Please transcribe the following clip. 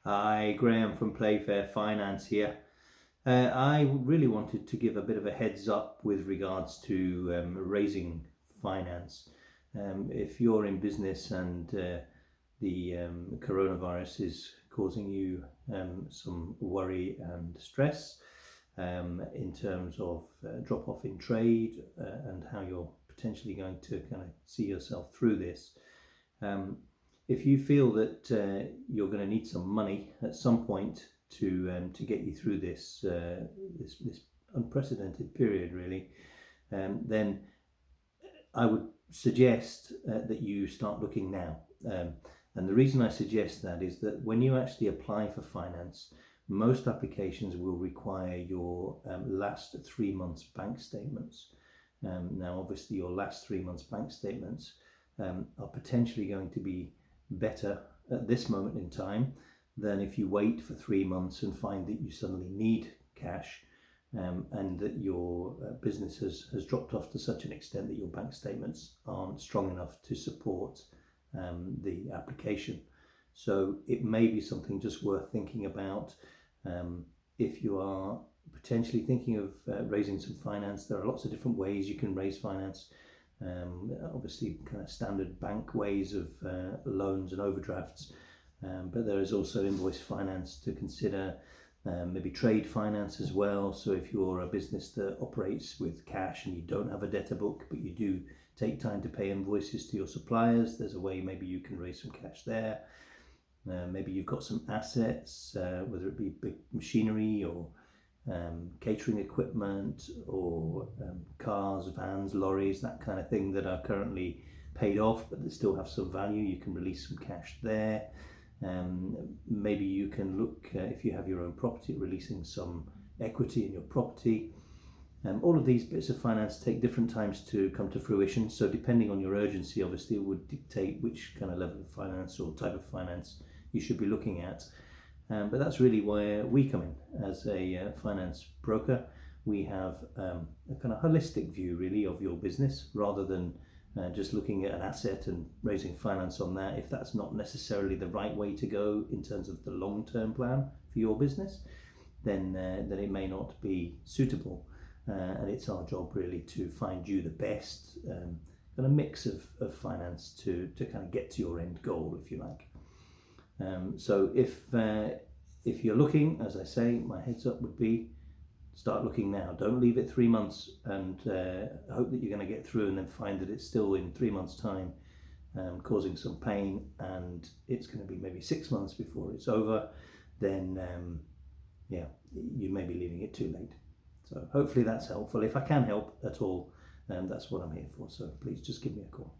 Hi, Graham from Playfair Finance here. I really wanted to give a bit of a heads up with regards to raising finance. If you're in business and the coronavirus is causing you some worry and stress in terms of drop off in trade and how you're potentially going to kind of see yourself through this. If you feel that you're going to need some money at some point to get you through this unprecedented period, really, then I would suggest that you start looking now. And the reason I suggest that is that when you actually apply for finance, most applications will require your last 3 months bank statements. Now, obviously, your last 3 months bank statements are potentially going to be better at this moment in time than if you wait for 3 months and find that you suddenly need cash and that your business has dropped off to such an extent that your bank statements aren't strong enough to support the application. So it may be something just worth thinking about. If you are potentially thinking of raising some finance, there are lots of different ways you can raise finance. Obviously kind of standard bank ways of loans and overdrafts, but there is also invoice finance to consider, maybe trade finance as well. So if you're a business that operates with cash and you don't have a debtor book but you do take time to pay invoices to your suppliers, there's a way maybe you can raise some cash there. Maybe you've got some assets, whether it be big machinery or catering equipment or cars, vans, lorries, that kind of thing that are currently paid off but that still have some value. You can release some cash there. Maybe you can look, if you have your own property, at releasing some equity in your property. All of these bits of finance take different times to come to fruition, so depending on your urgency, obviously, it would dictate which kind of level of finance or type of finance you should be looking at. But that's really where we come in as a finance broker. We have a kind of holistic view, really, of your business rather than just looking at an asset and raising finance on that. If that's not necessarily the right way to go in terms of the long-term plan for your business, then it may not be suitable. And it's our job really to find you the best kind of mix of finance to kind of get to your end goal, if you like. So if you're looking, as I say, my heads up would be start looking now. Don't leave it 3 months and hope that you're going to get through and then find that it's still in 3 months' time causing some pain and it's going to be maybe 6 months before it's over. Then you may be leaving it too late. So hopefully that's helpful. If I can help at all, that's what I'm here for. So please just give me a call.